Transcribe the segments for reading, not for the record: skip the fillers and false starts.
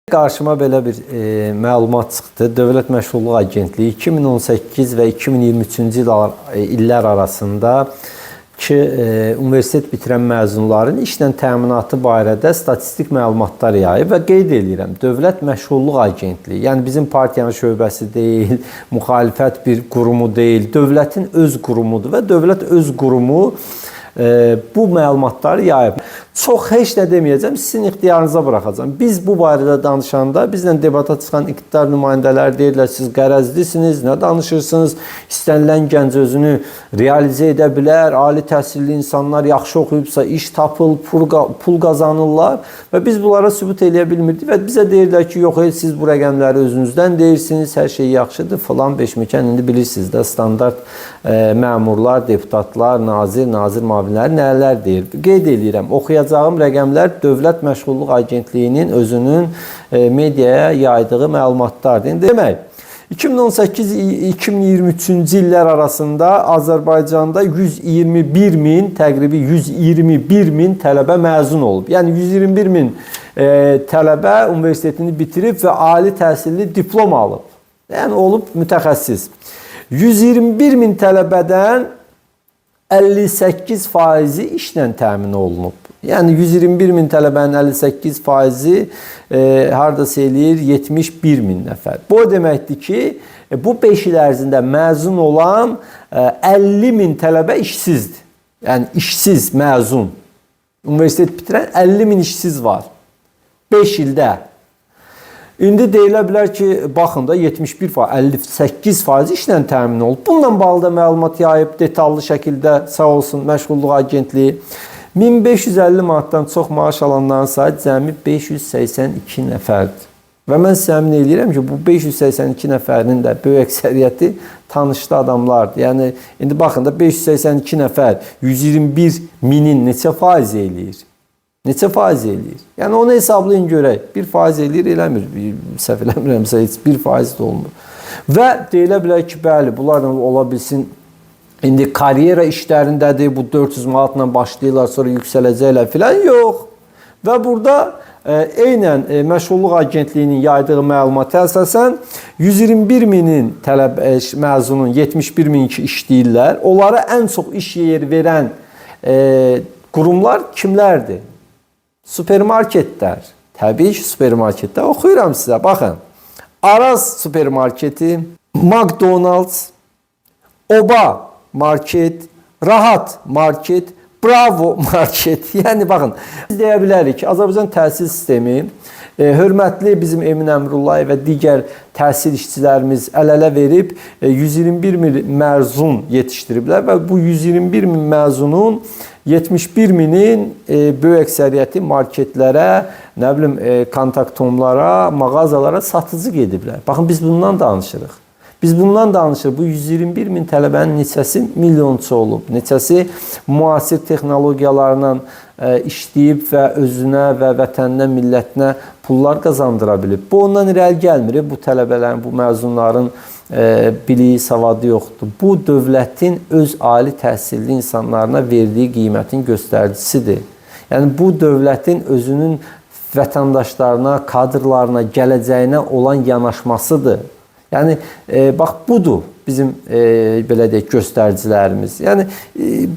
Qarşıma belə bir məlumat çıxdı. Dövlət Məşğulluq Agentliyi 2018 və 2023-cü illər arasında universitet bitirən məzunların işlə təminatı barədə statistik məlumatlar yayıb və qeyd edirəm. Dövlət Məşğulluq Agentliyi, yəni bizim partiyanın şöbəsi deyil, müxalifət bir qurumu deyil, dövlətin öz qurumudur və dövlət öz qurumu bu məlumatları yayıb. Çox heç nə deməyəcəm, sizin ixtiyarınıza buraxacağım. Biz bu barədə danışanda, bizlə debata çıxan iqtidar nümayəndələri deyirlər, siz qərəzlisiniz, nə danışırsınız, istənilən gənc özünü realizə edə bilər, ali təhsilli insanlar yaxşı oxuyubsa iş tapıl, pul qazanırlar və biz bunlara sübut eləyə bilmirdik və bizə deyirlər ki, yox, siz bu rəqəmləri özünüzdən deyirsiniz, hər şey yaxşıdır, falan beşməkən, indi bilirsiniz də, standart məmurlar, deputatlar, nazir müavinləri nələr deyir. Qeyd edirəm, oxuyacağım rəqəmlər Dövlət Məşğulluq Agentliyinin özünün mediaya yaydığı məlumatlardır. Demək, 2018-2023-cü illər arasında Azərbaycanda 121 min, təqribi 121 min tələbə məzun olub. Yəni 121 min tələbə universitetini bitirib və ali təhsilli diplom alıb. Yəni olub mütəxəssis. 121 min tələbədən 58% işlə təmin olunub. Yəni 121 min tələbənin 58%-i hardasa eləyir 71 min nəfər. Bu deməkdir ki, bu 5 il ərzində məzun olan 50 min tələbə işsizdir. Yəni işsiz, məzun. Universitet bitirən 50 min işsiz var. 5 ildə. İndi deyilə bilər ki, baxın da 71%, 58% işlə təmin olub. Bununla bağlı da məlumat yayıb, detallı şəkildə sağ olsun Məşğulluq Agentliyi. 1550 manatdan çox maaş alanların sayı cəmi 582 nəfərdir. Və mən sizə əmin edirəm ki, bu 582 nəfərin də böyük əksəriyyəti tanışlı adamlardır. Yəni, indi baxın da 582 nəfər 121 minin neçə faiz eləyir? Neçə faiz eləyir? Yəni, onu hesablayın görək. 1% eləyir, eləmir. Səhv eləmirəmsə, heç 1% də olmur. Və deyilə bilər ki, bəli, bunlarla ola bilsin, indi karyera işlərindədir, bu 400 manatla başlayırlar, sonra yüksələcəklər filan. Yox. Və burada eynən Məşğulluq Agentliyinin yaydığı məlumata əsasən 121 minin məzunun 71 min ki işləyirlər. Onlara ən çox iş yeri verən qurumlar kimlərdir? Supermarketlər. Təbii ki, supermarketlər. Oxuyuram sizə, baxın. Araz supermarketi, McDonald's, Oba market, Rahat market, Bravo market. Yəni, baxın, biz deyə bilərik ki, Azərbaycan təhsil sistemi, hörmətli bizim Emin Əmrullayev və digər təhsil işçilərimiz əl-ələ verib 121 min məzun yetişdiriblər və bu 121 min məzunun 71 minin böyük əksəriyyəti marketlərə, nə bilim, kontaktomlara, mağazalara satıcı gediblər. Baxın, biz bundan danışırıq. Biz bundan danışırıq. Bu 121 min tələbənin neçəsi milyonçu olub, neçəsi müasir texnologiyalarla işləyib və özünə və vətəninə, millətinə pullar qazandıra bilib. Bu ondan irəli gəlmir. Bu tələbələrin, bu məzunların biliyi, savadı yoxdur. Bu, dövlətin öz ali təhsilli insanlarına verdiyi qiymətin göstəricisidir. Yəni, bu dövlətin özünün vətəndaşlarına, kadrlarına, gələcəyinə olan yanaşmasıdır. Yəni, bax, budur bizim, belə deyək, göstəricilərimiz. Yəni,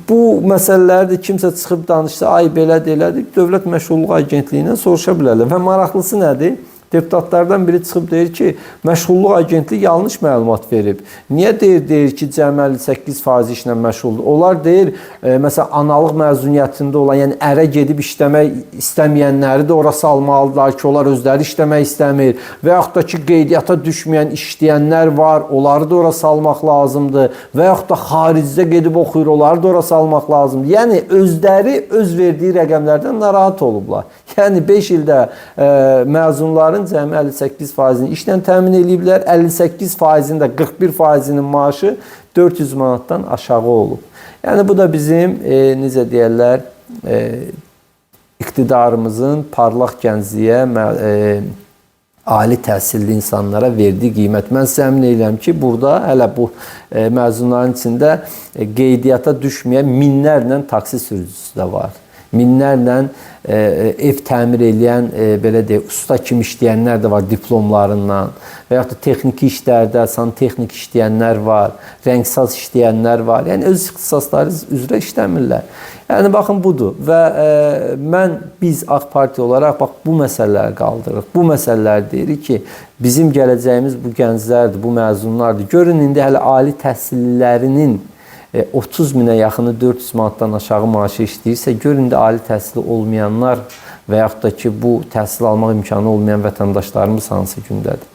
bu məsələləri də kimsə çıxıb danışsa, ay, belədir, elədir, Dövlət Məşğulluq Agentliyindən soruşa bilərlər. Və maraqlısı nədir? Deputatlardan biri çıxıb deyir ki, Məşğulluq Agentliyi yanlış məlumat verib. Niyə deyir ki, cəmi 58% işlə məşğuldur? Onlar deyir, məsələn, analıq məzuniyyətində olan, yəni ərə gedib işləmək istəməyənləri də ora salmalıdırlar ki, onlar özləri işləmək istəmir. Və yaxud da ki, qeydiyyata düşməyən işləyənlər var, onları da ora salmaq lazımdır. Və yaxud da xaricdə gedib oxuyur, onları da ora salmaq lazımdır. Yəni, özləri öz verdiyi rəqəmlərdən narahat olublar. Yəni, 5 ildə məzunların cəmi 58%-ni işlə təmin ediblər, 58%-nin də 41%-nin maaşı 400 manatdan aşağı olub. Yəni, bu da bizim, necə deyərlər, iqtidarımızın parlaq gəncliyə, ali təhsilli insanlara verdiyi qiymət. Mən sizə əmin edirəm ki, burada hələ bu məzunların içində qeydiyyata düşməyən minlərlə taksi sürücüsü də var. minlərlə ev təmir edən, belə deyək, usta kimi işləyənlər də var diplomlarından və yaxud da texniki işlərdə santexnik işləyənlər var, rəngsaz işləyənlər var. Yəni öz ixtisasları üzrə işləmirlər. Yəni baxın budur və biz AK Parti olaraq bax bu məsələləri qaldırırıq. Bu məsələlər deyirik ki, bizim gələcəyimiz bu gənclərdir, bu məzunlardır. Görün indi hələ ali təhsillilərinin 30 minə yaxını 400 manatdan aşağı maaşı işləyirsə, görün də ali təhsili olmayanlar və yaxud da ki, bu təhsil almaq imkanı olmayan vətəndaşlarımız hansı gündədir.